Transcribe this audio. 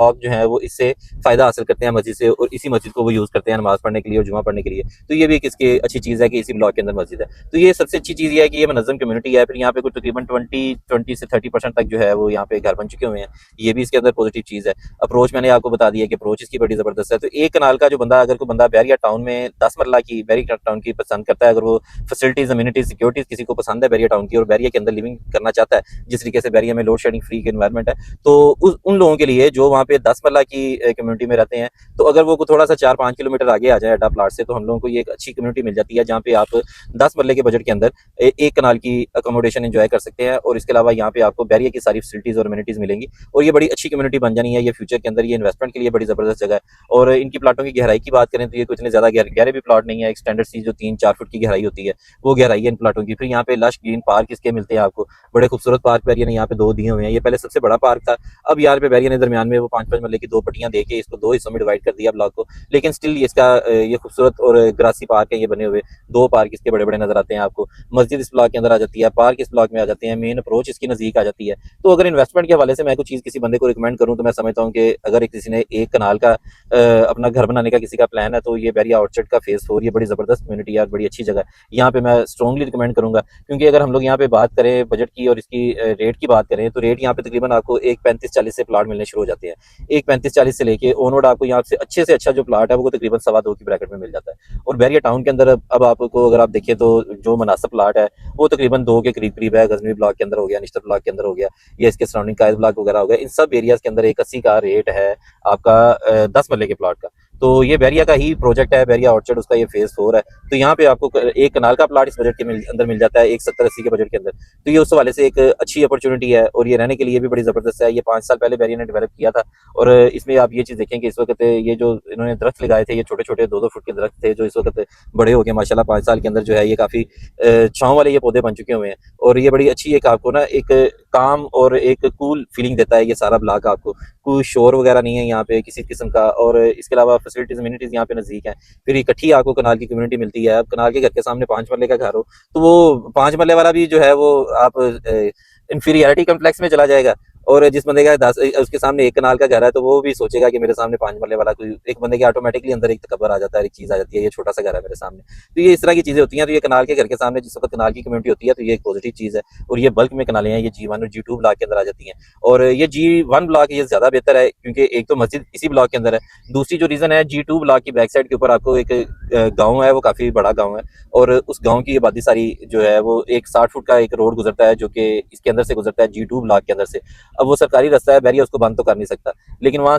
लोग जो है वो इससे फ़ायदा हासिल करते हैं मस्जिद से, और इसी मस्जिद को वो यूज़ करते हैं नमाज़ पढ़ने के लिए और जुमा पढ़ने के लिए। तो ये भी एक इसकी अच्छी चीज़ है कि इसी ब्लॉक के अंदर मस्जिद है। तो ये सबसे अच्छी चीज़ ये है कि ये मुनज़्ज़म कम्युनिटी है। फिर यहाँ पे कुछ तकरीबन 20 से 30% तक जो है वो यहाँ पे घर बन चुके हुए हैं। ये भी इसके अंदर पॉजिटिव चीज़ है। अप्रोच मैंने आपको बता दिया कि अप्रोच इसकी बड़ी ज़बरदस्त है। तो एक कनाल का जो बंदा, अगर कोई बंदा बैरिया टाउन में 10 मरला की बैरिया टाउन की पसंद करता है, अगर वो फैसिलिटीज़, अम्यूनिटीज़, सिक्योरिटीज़ किसी को पसंद है बैरिया टाउन की, और बैरिया के अंदर लिविंग करना चाहता है, जिस तरीके से बैरिया में लोड शेडिंग फ्री एनवायरनमेंट है, तो उन लोगों के लिए जो वहाँ पे 10 मरला की कम्युनिटी में रहते हैं, तो अगर वो थोड़ा सा 4-5 किलोमीटर आगे आ जाए अड्डा प्लाट से, तो हम लोगों को ये एक अच्छी कम्युनिटी मिल जाती है जहाँ पे आप 10 मरले के बजट के अंदर एक कनाल की अकोमोडेशन एंजॉय कर सकते हैं। और इसके अलावा यहाँ पे आपको बैरिया की सारी फैसिलिटीज़ और अम्यूनिटीज़ मिलेंगी, और ये बड़ी अच्छी कम्युनिटी बन जानी है। ये फ्यूचर के अंदर ये इन्वेस्टमेंट के लिए बड़ी ज़बरदस्त जगह है। और इनकी प्लाटों की गहराई की बात करें तो ये कुछ इतने ज़्यादा गहरे भी प्लाट नहीं है। एक स्टैंडर्ड सी जो 3-4 फुट की गहराई होती है, वो गहराई है इन प्लाटों की। फिर यहाँ पे लश ग्रीन पार्क इसके मिलते हैं आपको, बड़े खूबसूरत पार्क बैरिया ने यहाँ पे 2 दिए हुए हैं। ये पहले सबसे बड़ा पार्क था, अब यहाँ पे बैरिया ने दरमियान में वो 5-5 मरले की 2 पट्टियां दे के इसको 2 हिस्सों में डिवाइड कर दिया ब्लॉक को। लेकिन स्टिल इसका ये खूबसूरत और ग्रासी पार्क है ये बने हुए। 2 पार्क इसके बड़े बड़े नजर आते हैं आपको। मस्जिद इस ब्लॉक के अंदर आ जाती है, पार्क इस ब्लॉक में आ जाते हैं, मेन अप्रोच इसकी नज़दीक आ जाती है। तो अगर इन्वेस्टमेंट के हवाले से मैं कुछ चीज़ किसी बंदे को रिकमेंड करूँ, तो मैं समझता हूँ कि अगर किसी ने एक कनाल का अपना घर बनाने का किसी का प्लान है, तो ये बैरिया ऑर्चर्ड का फेज़ 4 ये बड़ी ज़बरदस्त कम्युनिटी है और बड़ी अच्छी जगह है। यहाँ पे मैं स्ट्रांगली रिकमेंड करूँगा, क्योंकि अगर हम लोग यहाँ पे बात करें बजट की और इसकी रेट की बात करें, तो रेट यहाँ पे तकरीबन आपको एक 35-40 से प्लाट मिलने शुरू हो जाते हैं। एक 35-40 से लेके ऑनवर्ड आपको यहाँ से अच्छा जो प्लाट है वो तकरीबन 2.25 की ब्रैकेट में मिल जाता है। और बैरिया टाउन के अंदर अब आपको अगर आप देखें तो जो मुनासिब प्लाट है वो तकरीबन 2 के करीब करीब है। गजनवी ब्लॉक के अंदर हो गया, निश्तर ब्लॉक के अंदर हो गया, या इसके सराउंडिंग कायद ब्लॉक वगैरह हो गया, इन सब एरियाज के अंदर एक 80 का रेट है आपका 10 मरले के प्लाट का। तो ये बैरिया का ही प्रोजेक्ट है, बैरिया ऑर्चर्ड, उसका ये फेज 4 है। तो यहाँ पे आपको एक कनाल का प्लाट इस बजट के अंदर मिल जाता है, एक 70-80 के बजट के अंदर। तो ये उस हवाले से एक अच्छी अपॉर्चुनिटी है, और ये रहने के लिए भी बड़ी ज़बरदस्त है। ये 5 साल पहले बैरिया ने डेवलप किया था, और इसमें आप ये चीज़ देखें कि इस वक्त ये जो इन्होंने दरख्त लगाए थे, ये छोटे छोटे 2-2 फुट के दरख्त थे, जो इस वक्त बड़े हो गए माशाल्लाह। 5 साल के अंदर जो है ये काफ़ी छाँव वाले ये पौधे बन चुके हुए हैं, और ये बड़ी अच्छी एक आपको ना एक काम और एक कूल फीलिंग देता है ये सारा ब्लॉक आपको। कोई शोर वगैरह नहीं है यहाँ पे किसी किस्म का, और इसके अलावा फैसिलिटीज़ अम्यूनिटीज़ यहाँ पे नज़दीक हैं। फिर इकट्ठी आपको कनाल की कम्युनिटी मिलती है। अब कनाल के घर के सामने 5 मरले का घर हो, तो वो 5 मरले वाला भी जो है वो आप इंफीरियरिटी कम्प्लेक्स में चला जाएगा। और जिस बंदे का 10 उसके सामने एक कनाल का घर है, तो वो भी सोचेगा कि मेरे सामने 5 मरले वाला कोई, एक बंदे के ऑटोमेटिकली अंदर एक तकब्बर आ जाता है, एक चीज़ आ जाती है, ये छोटा सा घर है मेरे सामने। तो ये इस तरह की चीज़ें होती हैं। तो ये कनाल के घर के सामने जिस वक्त कनाल की कम्युनिटी होती है, तो ये एक पॉजिटिव चीज़ है। और ये बल्क में कनालें हैं, ये G1 और G2 ब्लॉक के अंदर आ जाती हैं। और ये G1 ब्लॉक ये ज़्यादा बेहतर है, क्योंकि एक तो मस्जिद इसी ब्लॉक के अंदर है। दूसरी जो रीज़न है, G2 ब्लॉक की बैक साइड के ऊपर आपको एक गाँव है, वो काफ़ी बड़ा गाँव है, और उस गाँव की आबादी सारी जो है वो एक 60 फुट का एक रोड गुजरता है, जो कि इसके अंदर से गुजरता है G2 ब्लॉक के अंदर से। अब वो सरकारी रास्ता है, बैरिया उसको बंद तो कर नहीं सकता, लेकिन वहाँ